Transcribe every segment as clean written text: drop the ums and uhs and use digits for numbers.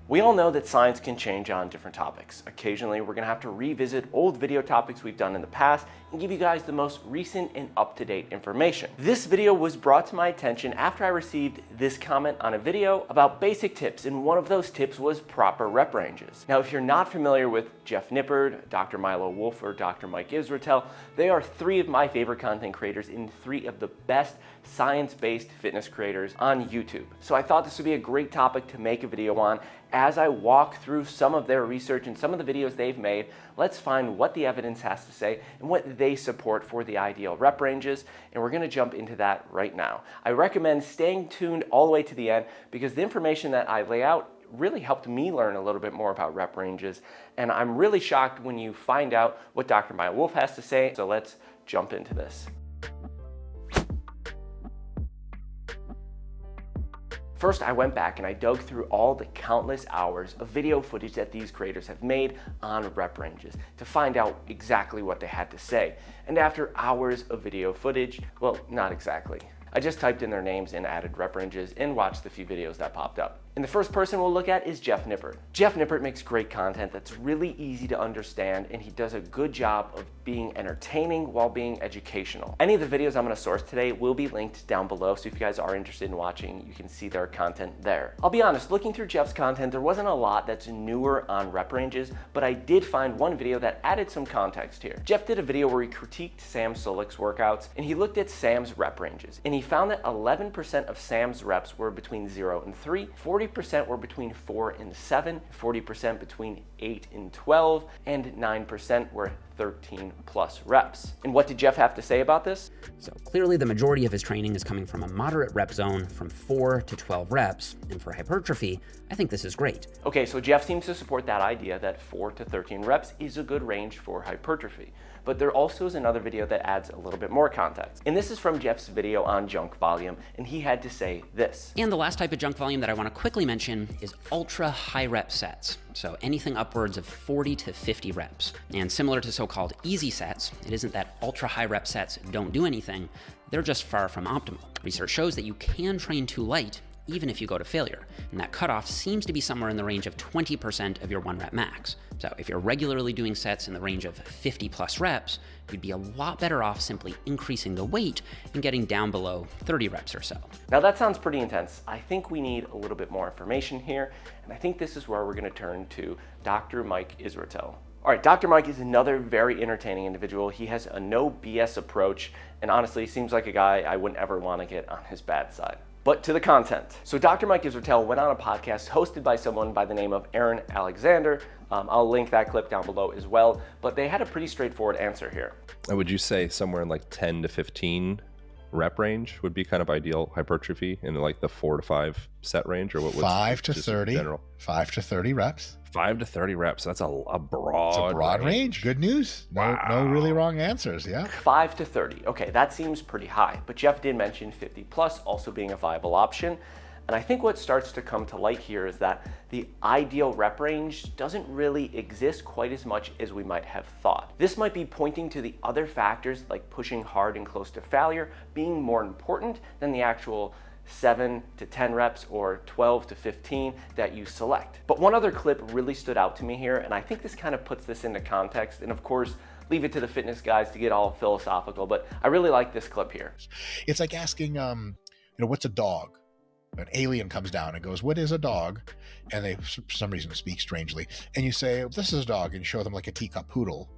We all know that science can change on different topics. Occasionally, we're gonna have to revisit old video topics we've done in the past and give you guys the most recent and up-to-date information. This video was brought to my attention after I received this comment on a video about basic tips, and one of those tips was proper rep ranges. Now, if you're not familiar with Jeff Nippard, Dr. Milo Wolf, or Dr. Mike Israetel, they are three of my favorite content creators and three of the best science-based fitness creators on YouTube. So I thought this would be a great topic to make a video on. As I walk through some of their research and some of the videos they've made, let's find what the evidence has to say and what they support for the ideal rep ranges, and we're gonna jump into that right now. I recommend staying tuned all the way to the end because the information that I lay out really helped me learn a little bit more about rep ranges, and I'm really shocked when you find out what Dr. Milo Wolf has to say, so let's jump into this. First, I went back and I dug through all the countless hours of video footage that these creators have made on rep ranges to find out exactly what they had to say. And after hours of video footage, well, not exactly. I just typed in their names and added rep ranges and watched the few videos that popped up. And the first person we'll look at is Jeff Nippard. Jeff Nippard makes great content that's really easy to understand, and he does a good job of being entertaining while being educational. Any of the videos I'm gonna source today will be linked down below, so if you guys are interested in watching, you can see their content there. I'll be honest, looking through Jeff's content, there wasn't a lot that's newer on rep ranges, but I did find one video that added some context here. Jeff did a video where he critiqued Sam Sulek's workouts, and he looked at Sam's rep ranges, and he found that 11% of Sam's reps were between 0 and 3, 40% were between 4 and 7, 40% between 8 and 12, and 9% were 13 plus reps. And what did Jeff have to say about this? So clearly the majority of his training is coming from a moderate rep zone from 4 to 12 reps, and for hypertrophy, I think this is great. Okay, so Jeff seems to support that idea that 4 to 13 reps is a good range for hypertrophy. But there also is another video that adds a little bit more context. And this is from Jeff's video on junk volume, and he had to say this. And the last type of junk volume that I want to quickly mention is ultra high rep sets. So anything upwards of 40 to 50 reps. And similar to so-called easy sets, it isn't that ultra high rep sets don't do anything, they're just far from optimal. Research shows that you can train too light even if you go to failure, and that cutoff seems to be somewhere in the range of 20% of your 1 rep max. So if you're regularly doing sets in the range of 50 plus reps, you'd be a lot better off simply increasing the weight and getting down below 30 reps or so. Now that sounds pretty intense. I think we need a little bit more information here, and I think this is where we're gonna turn to Dr. Mike Israetel. All right, Dr. Mike is another very entertaining individual. He has a no BS approach, and honestly, seems like a guy I wouldn't ever wanna get on his bad side. But to the content. So Dr. Mike Israetel went on a podcast hosted by someone by the name of Aaron Alexander. I'll link that clip down below as well, but they had a pretty straightforward answer here. Would you say somewhere in like 10 to 15 rep range would be kind of ideal hypertrophy in like the 4 to 5 set range, or what was 5 to just 30 general? 5 to 30 reps. 5 to 30 reps. That's a broad. It's a broad range. Good news. No really wrong answers. Yeah. 5 to 30. Okay, that seems pretty high, but Jeff did mention 50 plus also being a viable option. And I think what starts to come to light here is that the ideal rep range doesn't really exist quite as much as we might have thought. This might be pointing to the other factors like pushing hard and close to failure being more important than the actual 7 to 10 reps or 12 to 15 that you select. But one other clip really stood out to me here, and I think this kind of puts this into context, and of course, leave it to the fitness guys to get all philosophical, but I really like this clip here. It's like asking, what's a dog? An alien comes down and goes, what is a dog? And they, for some reason, speak strangely. And you say, this is a dog, and you show them like a teacup poodle.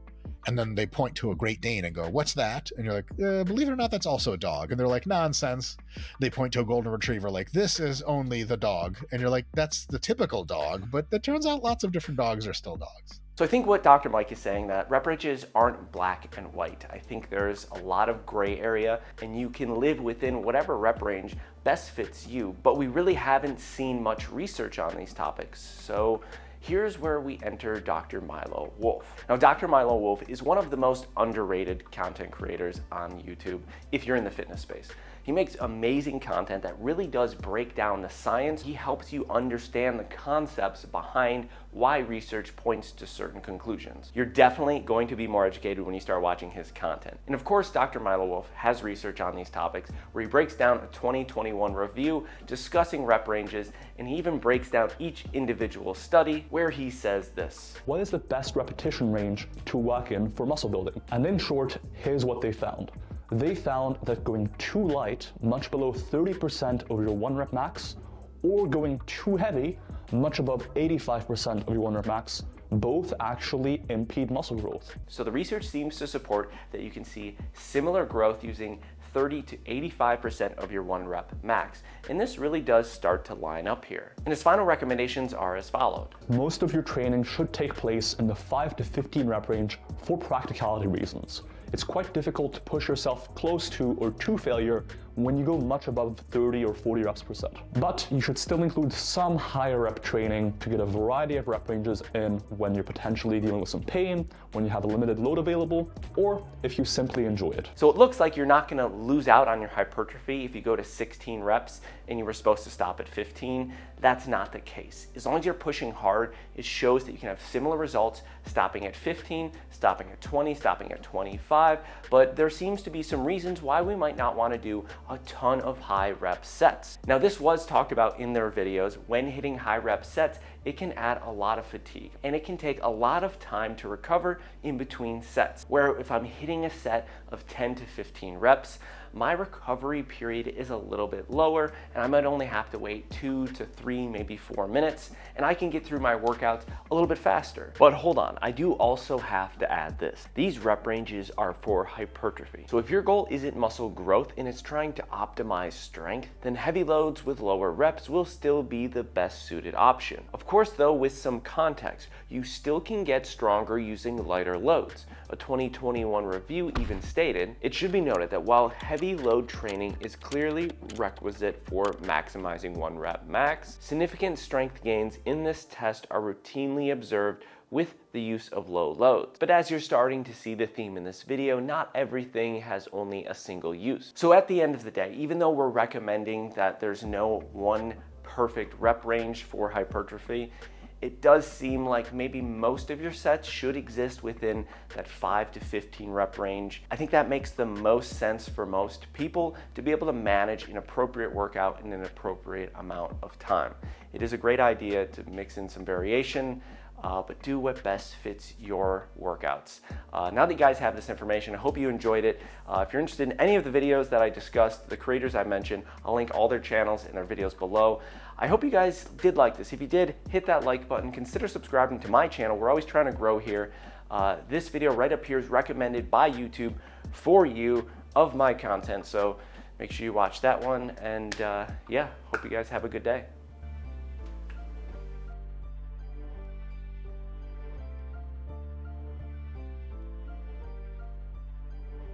And then they point to a Great Dane and go, what's that? And you're like, believe it or not, that's also a dog. And they're like, nonsense. They point to a golden retriever like, this is only the dog. And you're like, that's the typical dog. But it turns out lots of different dogs are still dogs. So I think what Dr. Mike is saying that rep ranges aren't black and white. I think there's a lot of gray area, and you can live within whatever rep range best fits you. But we really haven't seen much research on these topics. So here's where we enter Dr. Milo Wolf. Now, Dr. Milo Wolf is one of the most underrated content creators on YouTube if you're in the fitness space. He makes amazing content that really does break down the science. He helps you understand the concepts behind why research points to certain conclusions. You're definitely going to be more educated when you start watching his content. And of course, Dr. Milo Wolf has research on these topics where he breaks down a 2021 review discussing rep ranges, and he even breaks down each individual study where he says this. What is the best repetition range to work in for muscle building? And in short, here's what they found. They found that going too light, much below 30% of your 1 rep max, or going too heavy, much above 85% of your 1 rep max, both actually impede muscle growth. So the research seems to support that you can see similar growth using 30 to 85% of your 1 rep max. And this really does start to line up here. And his final recommendations are as followed. Most of your training should take place in the 5 to 15 rep range for practicality reasons. It's quite difficult to push yourself close to or to failure when you go much above 30 or 40 reps per set. But you should still include some higher rep training to get a variety of rep ranges in when you're potentially dealing with some pain, when you have a limited load available, or if you simply enjoy it. So it looks like you're not going to lose out on your hypertrophy if you go to 16 reps and you were supposed to stop at 15. That's not the case. As long as you're pushing hard, it shows that you can have similar results stopping at 15, stopping at 20, stopping at 25, but there seems to be some reasons why we might not want to do a ton of high rep sets. Now, this was talked about in their videos. When hitting high rep sets, it can add a lot of fatigue and it can take a lot of time to recover in between sets. Where if I'm hitting a set of 10 to 15 reps, my recovery period is a little bit lower and I might only have to wait 2 to 3, maybe 4 minutes, and I can get through my workouts a little bit faster. But hold on, I do also have to add this. These rep ranges are for hypertrophy. So if your goal isn't muscle growth and it's trying to optimize strength, then heavy loads with lower reps will still be the best suited option. Of course though, with some context, you still can get stronger using lighter loads. A 2021 review even stated, it should be noted that while heavy load training is clearly requisite for maximizing 1 rep max, significant strength gains in this test are routinely observed with the use of low loads. But as you're starting to see the theme in this video, not everything has only a single use. So at the end of the day, even though we're recommending that there's no one perfect rep range for hypertrophy, it does seem like maybe most of your sets should exist within that 5 to 15 rep range. I think that makes the most sense for most people to be able to manage an appropriate workout in an appropriate amount of time. It is a great idea to mix in some variation, but do what best fits your workouts. Now that you guys have this information, I hope you enjoyed it. If you're interested in any of the videos that I discussed, the creators I mentioned, I'll link all their channels and their videos below. I hope you guys did like this. If you did, hit that like button. Consider subscribing to my channel. We're always trying to grow here. This video right up here is recommended by YouTube for you of my content. So make sure you watch that one. And yeah, hope you guys have a good day.